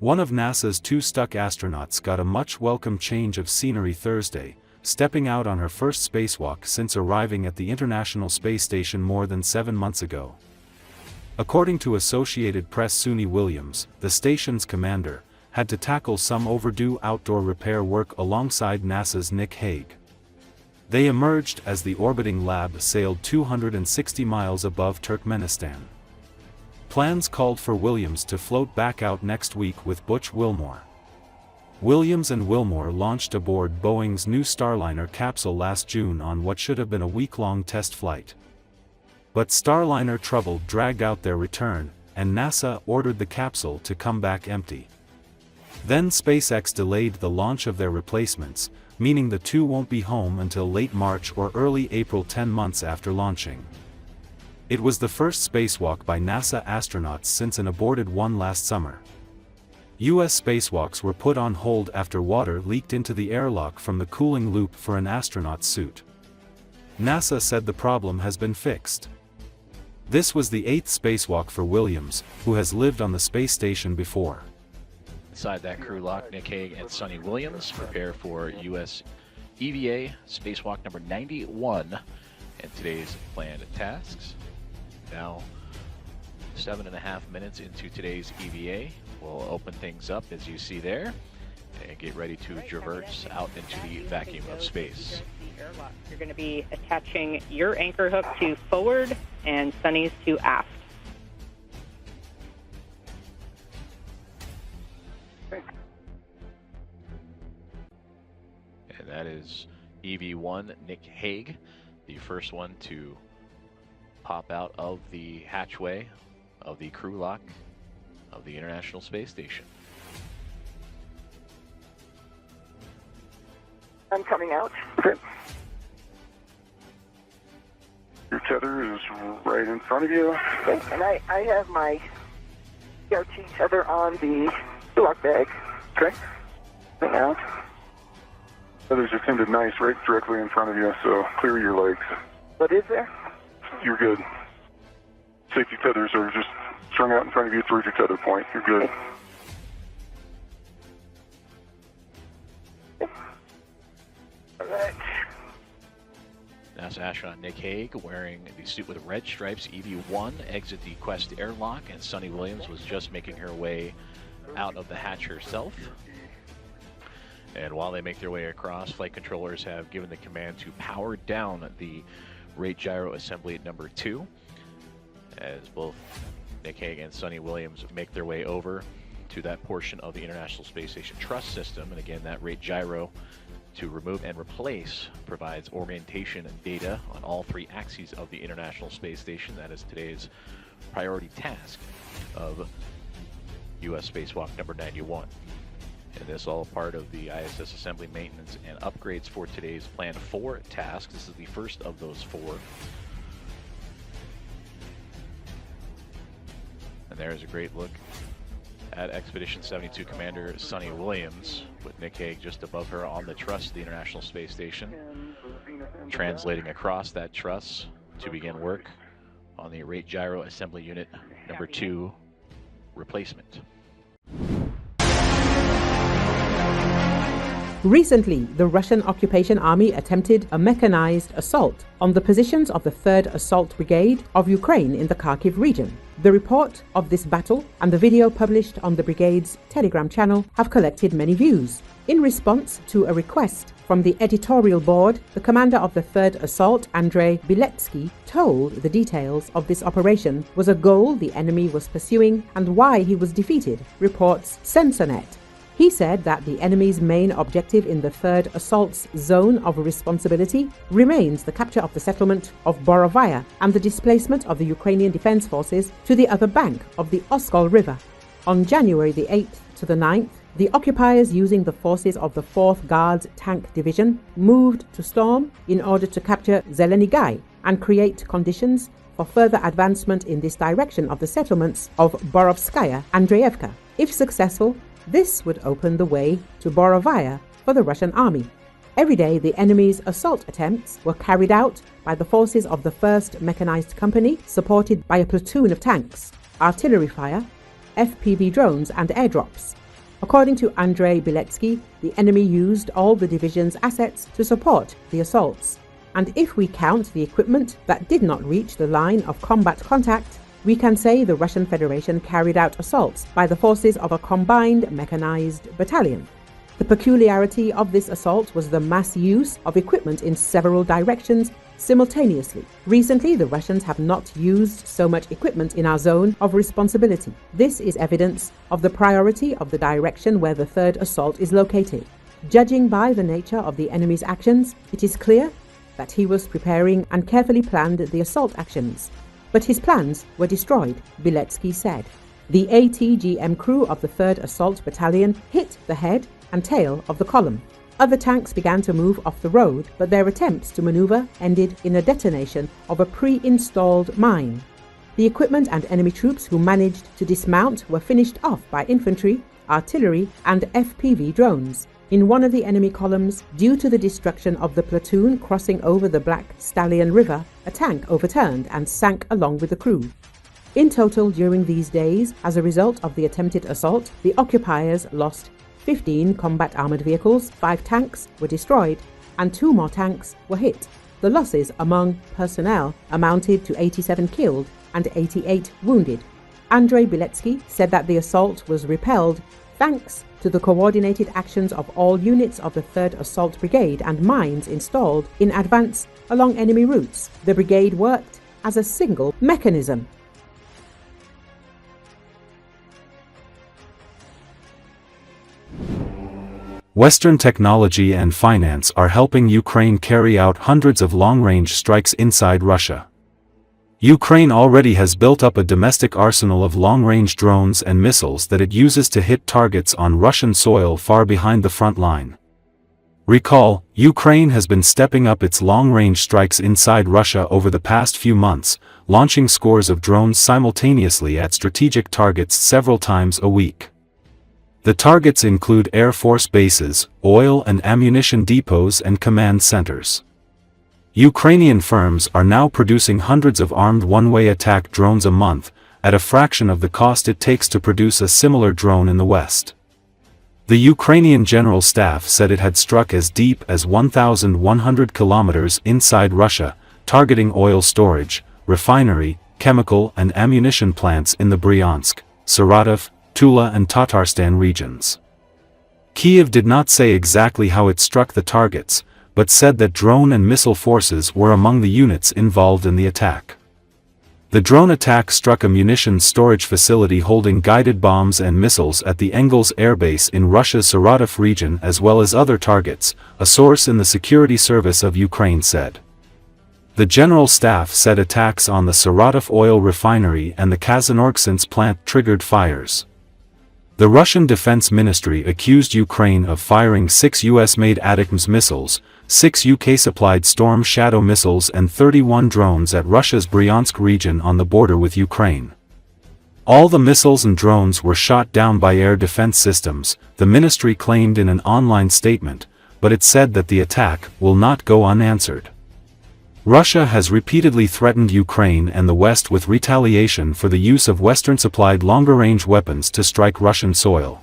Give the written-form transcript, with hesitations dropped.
One of NASA's two stuck astronauts got a much welcome change of scenery Thursday, stepping out on her first spacewalk since arriving at the International Space Station more than 7 months ago. According to Associated Press Suni Williams, the station's commander had to tackle some overdue outdoor repair work alongside NASA's Hague. They emerged as the orbiting lab sailed 260 miles above Turkmenistan. Plans called for Williams to float back out next week with Butch Wilmore. Williams and Wilmore launched aboard Boeing's new Starliner capsule last June on what should have been a week-long test flight. But Starliner trouble dragged out their return, and NASA ordered the capsule to come back empty. Then SpaceX delayed the launch of their replacements, meaning the two won't be home until late March or early April, 10 months after launching. It was the first spacewalk by NASA astronauts since an aborted one last summer. U.S. spacewalks were put on hold after water leaked into the airlock from the cooling loop for an astronaut's suit. NASA said the problem has been fixed. This was the 8th spacewalk for Williams, who has lived on the space station before. Inside that crew lock, Nick Hague and Suni Williams prepare for U.S. EVA spacewalk number 91 and today's planned tasks. Now, 7.5 minutes into today's EVA, we'll open things up as you see there and get ready to traverse out into the vacuum of space. You're going to be attaching your anchor hook to forward and Suni's to aft. And that is EV1 Nick Hague, the first one to pop out of the hatchway of the crew lock of the International Space Station. I'm coming out. Okay. Your tether is right in front of you. Okay. And I have my CRT tether on the lock bag. Okay. Right now. Tether's extended nice right directly in front of you, so clear your legs. What is there? You're good. Safety tethers are just strung out in front of you towards your tether point. You're good. All right. NASA astronaut Nick Hague, wearing the suit with red stripes, EV1, exit the Quest airlock, and Suni Williams was just making her way out of the hatch herself. And while they make their way across, flight controllers have given the command to power down the rate gyro assembly at number 2, as both Nick Hague and Suni Williams make their way over to that portion of the International Space Station truss system. And again, that rate gyro to remove and replace provides orientation data on all 3 axes of the International Space Station. That is today's priority task of U.S. spacewalk number 91. And this all part of the ISS assembly maintenance and upgrades for today's planned 4 tasks. This is the first of those 4. And there's a great look at Expedition 72 Commander Suni Williams, with Nick Hague just above her on the truss of the International Space Station, translating across that truss to begin work on the rate gyro assembly unit number 2 replacement. Recently, the Russian occupation army attempted a mechanized assault on the positions of the 3rd Assault Brigade of Ukraine in the Kharkiv region. The report of this battle and the video published on the brigade's Telegram channel have collected many views. In response to a request from the editorial board, the commander of the 3rd Assault, Andrei Beletsky, told the details of this operation was a goal the enemy was pursuing and why he was defeated, reports Censornet. He said that the enemy's main objective in the 3rd Assault's zone of responsibility remains the capture of the settlement of Borovaya and the displacement of the Ukrainian defense forces to the other bank of the Oskol River. On January the 8th to the 9th, the occupiers, using the forces of the 4th Guards Tank Division, moved to storm in order to capture Zelenski and create conditions for further advancement in this direction of the settlements of Borovskaya and Andreevka. If successful, this would open the way to Borovaya for the Russian army. Every day, the enemy's assault attempts were carried out by the forces of the 1st Mechanized Company, supported by a platoon of tanks, artillery fire, FPV drones and airdrops. According to Andrei Biletsky, the enemy used all the division's assets to support the assaults. And if we count the equipment that did not reach the line of combat contact, we can say the Russian Federation carried out assaults by the forces of a combined mechanized battalion. The peculiarity of this assault was the mass use of equipment in several directions simultaneously. Recently, the Russians have not used so much equipment in our zone of responsibility. This is evidence of the priority of the direction where the third assault is located. Judging by the nature of the enemy's actions, it is clear that he was preparing and carefully planned the assault actions. But his plans were destroyed, Biletsky said. The ATGM crew of the 3rd Assault Battalion hit the head and tail of the column. Other tanks began to move off the road, but their attempts to maneuver ended in a detonation of a pre-installed mine. The equipment and enemy troops who managed to dismount were finished off by infantry, artillery, and FPV drones. In one of the enemy columns, due to the destruction of the platoon crossing over the Black Stallion River, a tank overturned and sank along with the crew. In total, during these days, as a result of the attempted assault, the occupiers lost 15 combat armored vehicles, 5 tanks were destroyed, and 2 more tanks were hit. The losses among personnel amounted to 87 killed and 88 wounded. Andrei Biletsky said that the assault was repelled thanks to the coordinated actions of all units of the 3rd Assault Brigade and mines installed in advance along enemy routes. The brigade worked as a single mechanism. Western technology and finance are helping Ukraine carry out hundreds of long-range strikes inside Russia. Ukraine already has built up a domestic arsenal of long-range drones and missiles that it uses to hit targets on Russian soil far behind the front line. Recall, Ukraine has been stepping up its long-range strikes inside Russia over the past few months, launching scores of drones simultaneously at strategic targets several times a week. The targets include Air Force bases, oil and ammunition depots and command centers. Ukrainian firms are now producing hundreds of armed one-way attack drones a month, at a fraction of the cost it takes to produce a similar drone in the West. The Ukrainian General Staff said it had struck as deep as 1,100 kilometers inside Russia, targeting oil storage, refinery, chemical and ammunition plants in the Bryansk, Saratov, Tula and Tatarstan regions. Kiev did not say exactly how it struck the targets, but said that drone and missile forces were among the units involved in the attack. The drone attack struck a munitions storage facility holding guided bombs and missiles at the Engels airbase in Russia's Saratov region as well as other targets, a source in the security service of Ukraine said. The General Staff said attacks on the Saratov oil refinery and the Krasnoyarsk plant triggered fires. The Russian Defense Ministry accused Ukraine of firing 6 US-made ATACMS missiles, 6 UK-supplied Storm Shadow missiles and 31 drones at Russia's Bryansk region on the border with Ukraine. All the missiles and drones were shot down by air defense systems, the ministry claimed in an online statement, but it said that the attack will not go unanswered. Russia has repeatedly threatened Ukraine and the West with retaliation for the use of Western-supplied longer-range weapons to strike Russian soil.